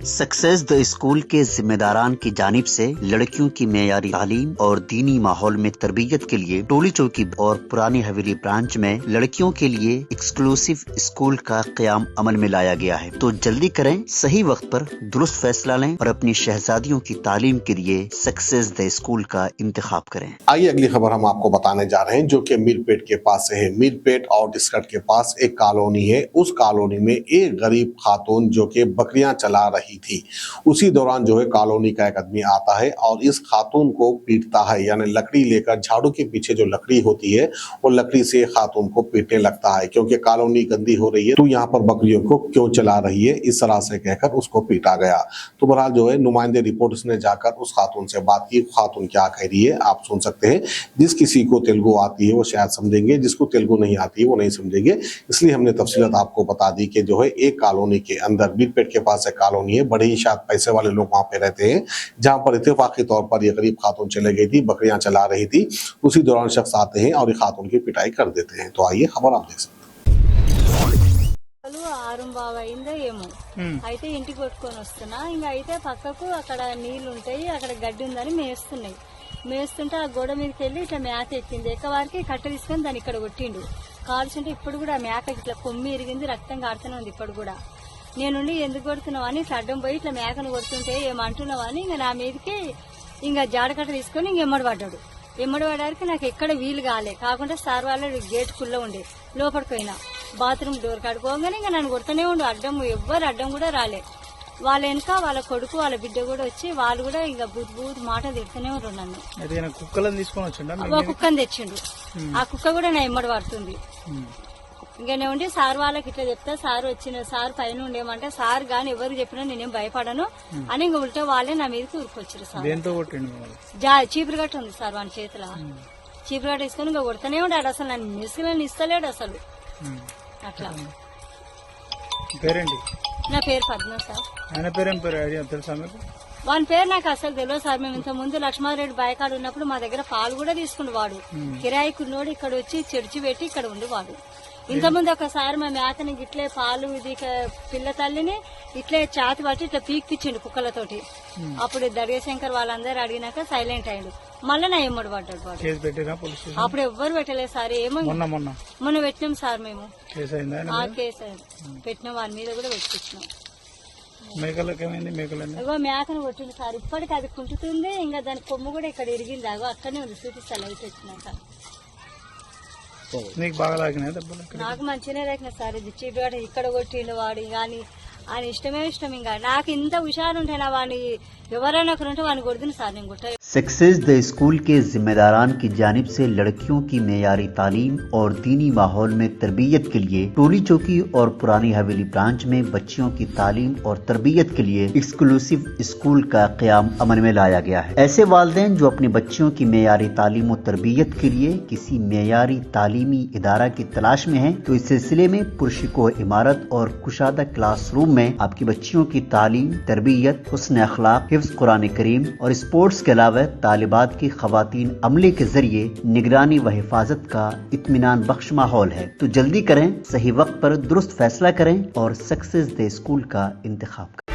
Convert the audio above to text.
Success the school के जिम्मेदारान की जानिब से लड़कियों की मेयारी तालीम और दीनी माहौल में तरबियत के लिए टोली चौकी और पुरानी हवेली ब्रांच में लड़कियों के लिए एक्सक्लूसिव स्कूल का क़याम अमल में लाया गया है। तो जल्दी करें, सही वक्त पर दुरुस्त फैसला लें और अपनी शहजादियों की तालीम के लिए सक्सेस द स्कूल का इंतखाब करें। आइए अगली खबर हम आपको बताने जा रहे हैं, जो कि मीरपेट के पास से है। मीरपेट और डिस्कट के पास एक कॉलोनी है। उस कॉलोनी में एक गरीब खातून जो कि बकरियां चला रही थी, उसी दौरान जो है कॉलोनी का एक आदमी आता है और इस खातून को पीटता है, यानी लकड़ी लेकर, झाड़ू के पीछे जो लकड़ी होती है वो लकड़ी से खातून को पीटने लगता है, क्योंकि कॉलोनी गंदी हो रही है, तो यहाँ पर बकरियों को क्यों चला रही है, इस तरह से कहकर उसको पीटा गया। तो बहरहाल जो है नुमाइंदे रिपोर्टर्स ने जाकर उस खातून से बात की। खातून क्या कह रही है आप सुन सकते हैं। जिस किसी को तेलुगु आती है वो शायद समझेंगे, जिसको तेलुगु नहीं आती है वो नहीं समझेंगे, इसलिए हमने तफसीलात आपको बता दी कि जो है एक कॉलोनी के अंदर, मीरपेट के पास एक कॉलोनी है, बड़े ही शायद पैसे वाले लोग वहां पे रहते हैं, जहां पर इत्तेफाकी तौर पर ये गरीब खातून चले गई थी, बकरियां चला रही थी। उसी दौरान शख्स आते हैं और ये खातून की पिटाई कर देते हैं। तो आइए खबर आप देख सकते हैं। ఆరుంబావ అయిందో ఏమో అయితే ఇంటికి కొట్టుకొని వస్తున్నా, ఇంకా అయితే పక్కకు అక్కడ నీళ్లు ఉంటాయి, అక్కడ గడ్డి ఉందని మేస్తుంటే ఆ గోడ మీదకి వెళ్ళి ఇట్లా మేక ఎక్కింది. ఎక్కవారికి కట్ట తీసుకొని దాన్ని ఇక్కడ కొట్టిండు. కాల్చుంటే ఇప్పుడు కూడా ఆ మేక ఇట్లా కొమ్మి ఇరిగింది, రక్తం కాడుతూనే ఉంది ఇప్పుడు కూడా. నేనుండి ఎందుకు కొడుతున్నావు అని ఇట్లా అడ్డం పోయి ఇట్లా మేకను కొడుతుంటే ఏమంటున్నావు అని ఇంకా నా మీదకి ఇంకా జాడకట్ట తీసుకొని ఇంక ఎమ్మడిపడ్డానికి నాకు ఎక్కడ వీలు కాకుండా సార్ వాళ్ళ గేట్ కుల్ల ఉండే లోపలికి పోయినా, బాత్రూమ్ డోర్ కాడుకోగానే ఇంకా నన్ను కొడుతూనే ఉండు. ఎవ్వరు అడ్డం కూడా రాలే. వాళ్ళ వెనక వాళ్ళ కొడుకు వాళ్ళ బిడ్డ కూడా వచ్చి వాళ్ళు కూడా ఇంకా బూత్ మాట తిడుతూనే ఉన్నారు నన్ను. కుక్కని తెచ్చిండు, ఆ కుక్క కూడా నా ఎమ్మడి పడుతుంది. ఇంకనే ఉండి సార్ వాళ్ళకి ఇట్లా చెప్తా, సార్ సార్ పైన ఉండేమంటే సార్ గాని ఎవరు చెప్పినా నేనేం భయపడను అని ఇంక ఉల్టా వాళ్ళే నా మీదకి ఊరుకొచ్చారు. సార్ చీపురు గట్ట ఉంది సార్ వాని చేతిలో, చీపురు గట్ట తీసుకొని ఇంకా కొడుతూనే ఉండాడు. అసలు నన్ను మిస్సులని ఇస్తలేడు అసలు. అట్లా నా పేరు పద్మ సార్. వాని పేరు నాకు అసలు తెలియదు సార్. మేము ఇంత ముందు లక్ష్మారెడ్డి బాయకాడు ఉన్నప్పుడు మా దగ్గర పాలు కూడా తీసుకుండు వాడు. కిరాయికున్నోడు ఇక్కడ వచ్చి చెర్చి పెట్టి ఇక్కడ ఉండేవాడు. ఇంతకుముందు ఒకసారి మా మేతని ఇట్లే పాలు ఇది పిల్ల తల్లిని ఇట్లే చాతి పట్టి ఇట్లా పీక్కిచ్చిండు కుక్కలతోటి. అప్పుడు దర్గశంకర్ వాళ్ళందరూ అడిగినాక సైలెంట్ అయ్యిండు. మళ్ళీ నా ఎమ్మడి పడ్డాడు వాడు. అప్పుడు ఎవ్వరు పెట్టలేదు సార్. ఏమో మొన్న పెట్టినాం సార్, మేము ఆ కేసు పెట్టినాం, వారి మీద కూడా పెట్టించినాం. మేకను కొట్టింది సార్. ఇప్పటికి అది కుంటుతుంది, ఇంకా దాని కొమ్ము కూడా ఇక్కడ ఇరిగింది. అగో అక్కడనే ఉంది, చూపిస్తా లైట్ వచ్చినాక. నాకు మంచిగానే తాకినాయి సార్. ఇది చీపిగాడు ఇక్కడ కొట్టిండు వాడు, కానీ ఆయన ఇష్టం. ఇంకా నాకు ఇంత హుషారు ఉంటేనా వాడిని ఎవరైనా ఒకరుంటే వాడిని కొడుతుంది సార్. నేను కొట్ట सक्सेस द स्कूल के जिम्मेदारान की जानिब से लड़कियों की मेयारी तालीम और दीनी माहौल में तरबियत के लिए टोली चौकी और पुरानी हवेली ब्रांच में बच्चियों की तालीम और तरबियत के लिए एक्सक्लूसिव स्कूल का क़याम अमल में लाया गया है। ऐसे वालिदैन जो अपने बच्चियों की मेयारी तालीम और तरबियत के लिए किसी मेयारी तालीमी इदारा की तलाश में हैं, तो इस सिलसिले में पुरशिको इमारत और कुशादा क्लासरूम में आपकी बच्चियों की तालीम, तरबियत, हुस्न अखलाक, हिफ्ज़ कुरान करीम और स्पोर्ट्स के अलावा तालिबात की खवातीन अमले के जरिए निगरानी व हिफाजत का इत्मीनान बख्श माहौल है। तो जल्दी करें, सही वक्त पर दुरुस्त फैसला करें और सक्सेस द स्कूल का इंतखाब करें।